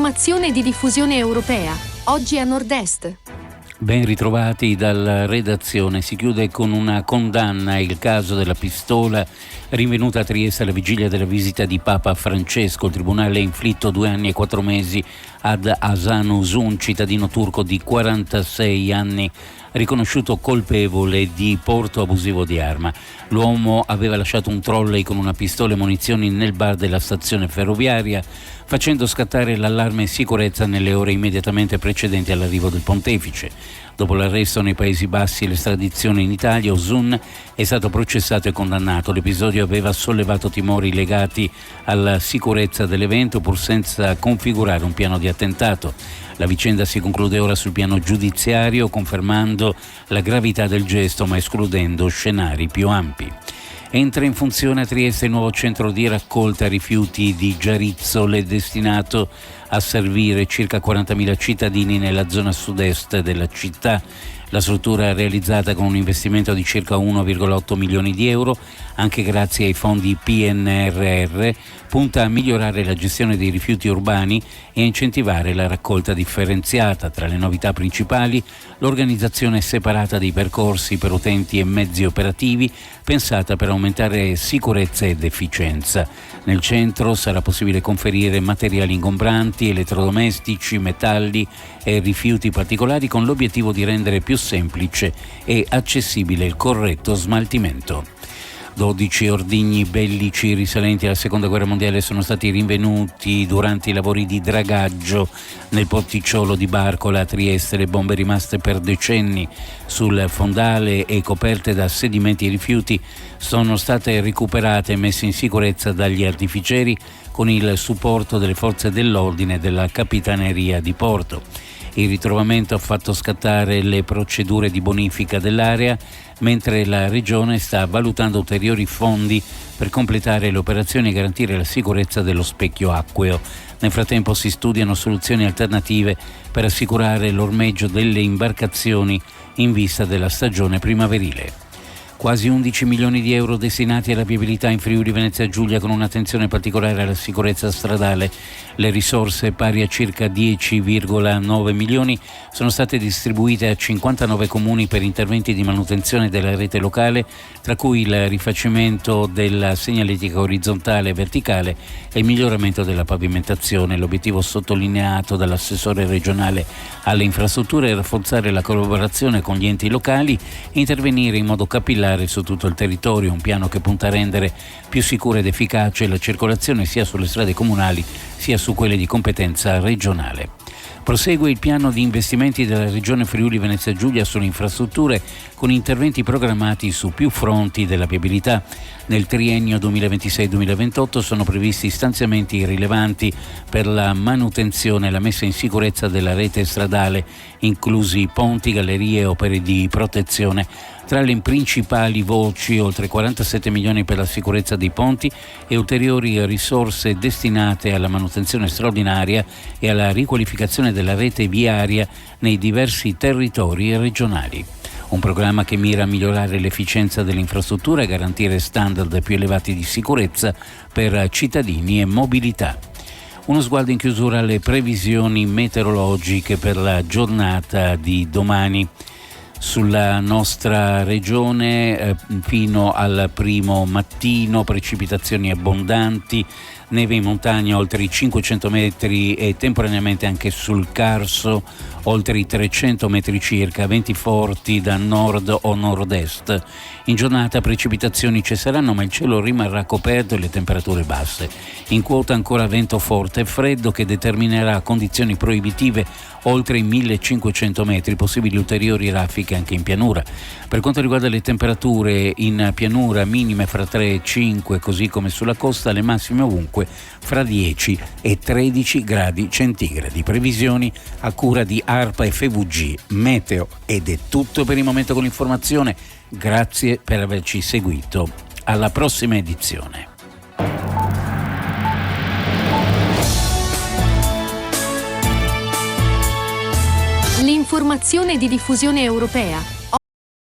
L'informazione di diffusione europea, oggi a Nord-Est. Ben ritrovati dalla redazione. Si chiude con una condanna il caso della pistola rinvenuta a Trieste alla vigilia della visita di Papa Francesco. Il tribunale ha inflitto 2 anni e 4 mesi ad Hasan Uzun, cittadino turco di 46 anni, riconosciuto colpevole di porto abusivo di arma. L'uomo aveva lasciato un trolley con una pistola e munizioni nel bar della stazione ferroviaria, facendo scattare l'allarme sicurezza nelle ore immediatamente precedenti all'arrivo del pontefice. Dopo l'arresto nei Paesi Bassi e l'estradizione in Italia, Uzun è stato processato e condannato. L'episodio aveva sollevato timori legati alla sicurezza dell'evento, pur senza configurare un piano di attentato. La vicenda si conclude ora sul piano giudiziario, confermando la gravità del gesto ma escludendo scenari più ampi. Entra in funzione a Trieste il nuovo centro di raccolta rifiuti di Giarizzole, destinato a servire circa 40.000 cittadini nella zona sud-est della città. La struttura, realizzata con un investimento di circa 1,8 milioni di euro, anche grazie ai fondi PNRR, punta a migliorare la gestione dei rifiuti urbani e a incentivare la raccolta differenziata. Tra le novità principali, l'organizzazione separata dei percorsi per utenti e mezzi operativi, pensata per aumentare sicurezza ed efficienza. Nel centro sarà possibile conferire materiali ingombranti, elettrodomestici, metalli e rifiuti particolari, con l'obiettivo di rendere più semplice e accessibile il corretto smaltimento. 12 ordigni bellici risalenti alla Seconda Guerra Mondiale sono stati rinvenuti durante i lavori di dragaggio nel porticciolo di Barcola a Trieste. Le bombe rimaste per decenni sul fondale e coperte da sedimenti e rifiuti sono state recuperate e messe in sicurezza dagli artificieri con il supporto delle forze dell'ordine e della Capitaneria di Porto. Il ritrovamento ha fatto scattare le procedure di bonifica dell'area, mentre la Regione sta valutando ulteriori fondi per completare le operazioni e garantire la sicurezza dello specchio acqueo. Nel frattempo si studiano soluzioni alternative per assicurare l'ormeggio delle imbarcazioni in vista della stagione primaverile. Quasi 11 milioni di euro destinati alla viabilità in Friuli Venezia Giulia, con un'attenzione particolare alla sicurezza stradale. Le risorse, pari a circa 10,9 milioni, sono state distribuite a 59 comuni per interventi di manutenzione della rete locale, tra cui il rifacimento della segnaletica orizzontale e verticale e il miglioramento della pavimentazione. L'obiettivo sottolineato dall'assessore regionale alle infrastrutture è rafforzare la collaborazione con gli enti locali e intervenire in modo capillare su tutto il territorio, un piano che punta a rendere più sicura ed efficace la circolazione sia sulle strade comunali sia su quelle di competenza regionale. Prosegue il piano di investimenti della Regione Friuli Venezia Giulia sulle infrastrutture, con interventi programmati su più fronti della viabilità. Nel triennio 2026-2028 sono previsti stanziamenti rilevanti per la manutenzione e la messa in sicurezza della rete stradale, inclusi ponti, gallerie e opere di protezione. Tra le principali voci, oltre 47 milioni per la sicurezza dei ponti e ulteriori risorse destinate alla manutenzione straordinaria e alla riqualificazione della rete viaria nei diversi territori regionali. Un programma che mira a migliorare l'efficienza delle infrastrutture e a garantire standard più elevati di sicurezza per cittadini e mobilità. Uno sguardo in chiusura alle previsioni meteorologiche per la giornata di domani. Sulla nostra regione fino al primo mattino precipitazioni abbondanti, neve in montagna oltre i 500 metri e temporaneamente anche sul Carso oltre i 300 metri circa, venti forti da nord o nord-est. In giornata precipitazioni cesseranno, ma il cielo rimarrà coperto e le temperature basse. In quota ancora vento forte e freddo che determinerà condizioni proibitive oltre i 1500 metri, possibili ulteriori raffiche anche in pianura. Per quanto riguarda le temperature, in pianura minime fra 3 e 5, così come sulla costa, le massime ovunque fra 10 e 13 gradi centigradi. Previsioni a cura di ARPA e FVG Meteo. Ed è tutto per il momento con l'informazione. Grazie per averci seguito. Alla prossima edizione. L'informazione di diffusione europea.